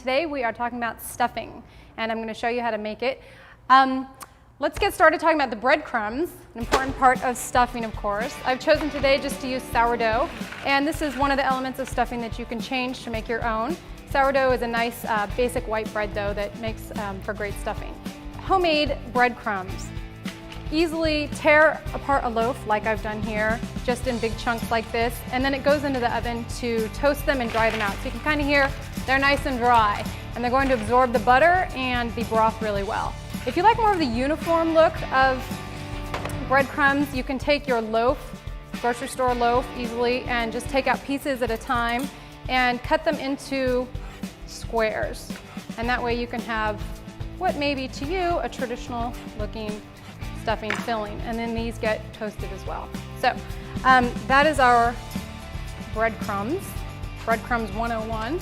today we are talking about stuffing, and I'm going to show you how to make it. Let's get started talking about the breadcrumbs, an important part of stuffing, of course. I've chosen today just to use sourdough, and this is one of the elements of stuffing that you can change to make your own. Sourdough is a nice basic white bread though that makes for great stuffing. Homemade breadcrumbs. Easily tear apart a loaf like I've done here, just in big chunks like this, and then it goes into the oven to toast them and dry them out. So you can kind of hear they're nice and dry, and they're going to absorb the butter and the broth really well. If you like more of the uniform look of breadcrumbs, you can take your loaf, grocery store loaf easily, and just take out pieces at a time and cut them into squares. And that way you can have what may be to you a traditional looking stuffing filling, and then these get toasted as well. So that is our breadcrumbs, breadcrumbs 101.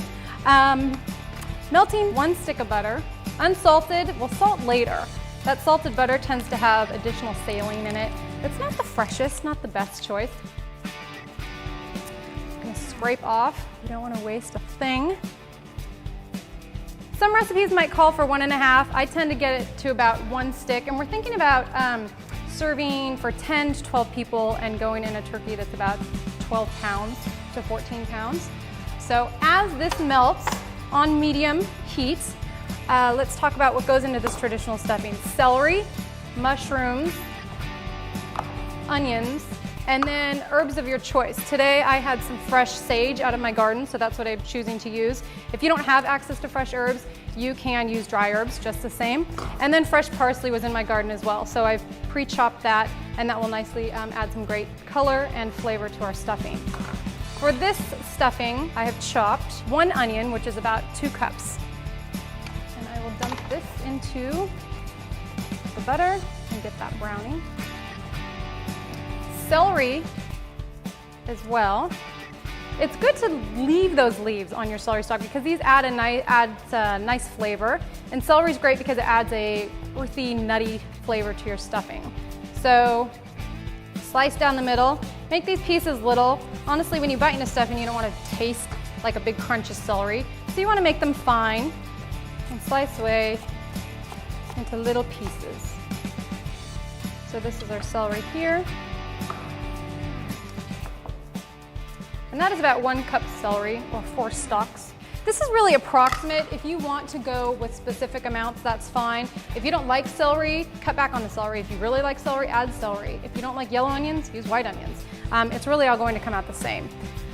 Melting 1 stick of butter, unsalted, we'll salt later. That salted butter tends to have additional saline in it. It's not the freshest, not the best choice. I'm gonna scrape off, you don't wanna waste a thing. Some recipes might call for 1.5. I tend to get it to about 1 stick, and we're thinking about serving for 10 to 12 people and going in a turkey that's about 12 pounds to 14 pounds. So as this melts on medium heat, let's talk about what goes into this traditional stuffing. Celery, mushrooms, onions, and then herbs of your choice. Today I had some fresh sage out of my garden, so that's what I'm choosing to use. If you don't have access to fresh herbs, you can use dry herbs just the same. And then fresh parsley was in my garden as well, so I've pre-chopped that, and that will nicely add some great color and flavor to our stuffing. For this stuffing, I have chopped 1 onion, which is about 2 cups. And I will dump this into the butter and get that browning. Celery as well. It's good to leave those leaves on your celery stalk because these add a nice flavor. And celery is great because it adds a earthy, nutty flavor to your stuffing. So slice down the middle, make these pieces little. Honestly, when you bite into stuffing, you don't want to taste like a big crunch of celery. So you want to make them fine and slice away into little pieces. So this is our celery here. And that is about 1 cup celery, or 4 stalks. This is really approximate. If you want to go with specific amounts, that's fine. If you don't like celery, cut back on the celery. If you really like celery, add celery. If you don't like yellow onions, use white onions. It's really all going to come out the same.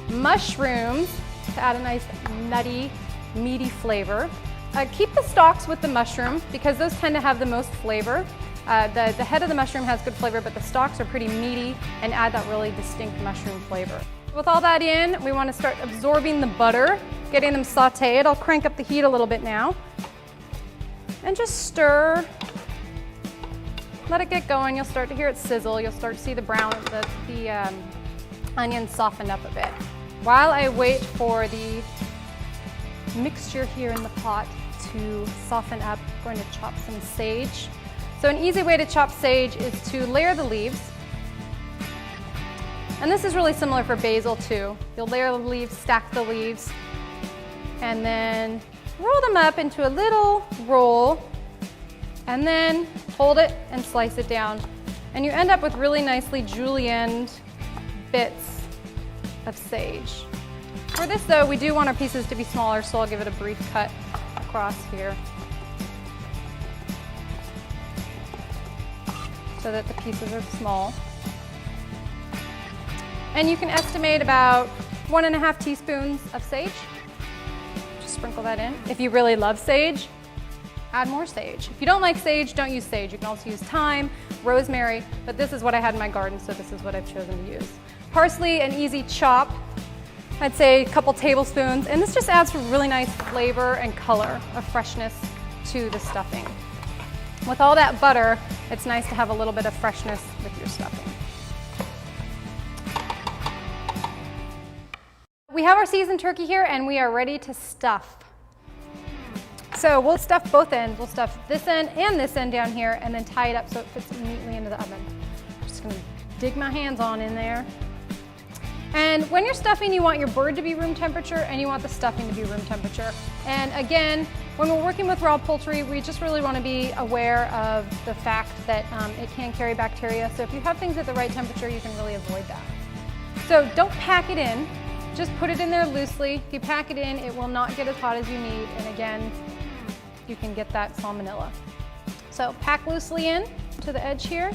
Mushrooms, to add a nice nutty, meaty flavor. Keep the stalks with the mushroom because those tend to have the most flavor. The head of the mushroom has good flavor, but the stalks are pretty meaty and add that really distinct mushroom flavor. With all that in, we want to start absorbing the butter, getting them sauteed. I'll crank up the heat a little bit now. And just stir. Let it get going. You'll start to hear it sizzle. You'll start to see the brown, the onions soften up a bit. While I wait for the mixture here in the pot to soften up, I'm going to chop some sage. So an easy way to chop sage is to layer the leaves. And this is really similar for basil too. You'll layer the leaves, stack the leaves, and then roll them up into a little roll, and then hold it and slice it down. And you end up with really nicely julienned bits of sage. For this though, we do want our pieces to be smaller, so I'll give it a brief cut across here so that the pieces are small. And you can estimate about 1.5 teaspoons of sage. Just sprinkle that in. If you really love sage, add more sage. If you don't like sage, don't use sage. You can also use thyme, rosemary, but this is what I had in my garden, so this is what I've chosen to use. Parsley, an easy chop. I'd say a couple tablespoons, and this just adds some really nice flavor and color of freshness to the stuffing. With all that butter, it's nice to have a little bit of freshness with your stuffing. We have our seasoned turkey here, and we are ready to stuff. So we'll stuff both ends. We'll stuff this end and this end down here, and then tie it up so it fits neatly into the oven. I'm just gonna dig my hands on in there. And when you're stuffing, you want your bird to be room temperature and you want the stuffing to be room temperature. And again, when we're working with raw poultry, we just really want to be aware of the fact that it can carry bacteria. So if you have things at the right temperature, you can really avoid that. So don't pack it in, just put it in there loosely. If you pack it in, it will not get as hot as you need. And again, you can get that salmonella. So pack loosely in to the edge here.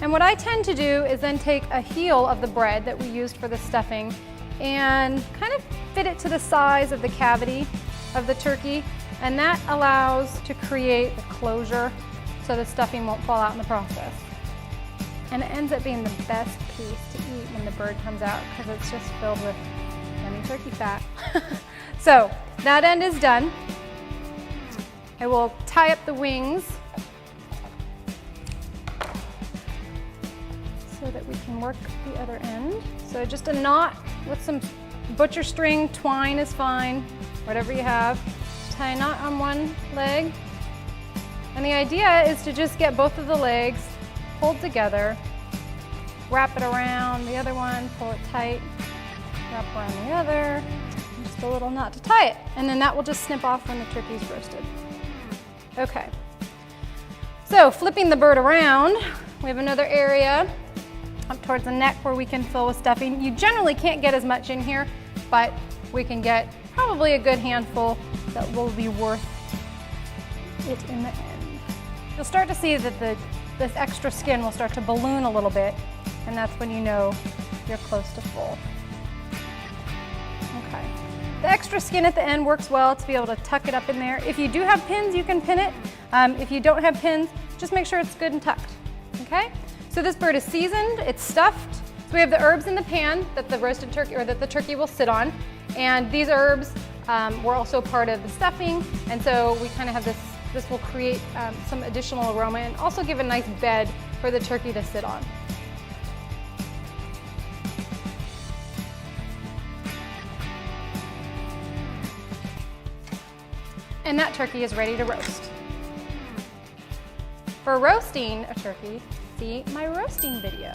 And what I tend to do is then take a heel of the bread that we used for the stuffing and kind of fit it to the size of the cavity of the turkey. And that allows to create a closure so the stuffing won't fall out in the process. And it ends up being the best piece to eat when the bird comes out because it's just filled with yummy turkey fat. So that end is done. I will tie up the wings so that we can work the other end. So just a knot with some butcher string, twine is fine, whatever you have. Just tie a knot on one leg. And the idea is to just get both of the legs pulled together, wrap it around the other one, pull it tight, wrap around the other, just a little knot to tie it. And then that will just snip off when the turkey's roasted. Okay, so flipping the bird around, we have another area up towards the neck where we can fill with stuffing. You generally can't get as much in here, but we can get probably a good handful that will be worth it in the end. You'll start to see that this extra skin will start to balloon a little bit, and that's when you know you're close to full. Okay. The extra skin at the end works well to be able to tuck it up in there. If you do have pins, you can pin it. If you don't have pins, just make sure it's good and tucked, okay? So this bird is seasoned, it's stuffed. So we have the herbs in the pan that the roasted turkey, or that the turkey will sit on. And these herbs were also part of the stuffing. And so we kind of have this will create some additional aroma and also give a nice bed for the turkey to sit on. And that turkey is ready to roast. For roasting a turkey, see my roasting video.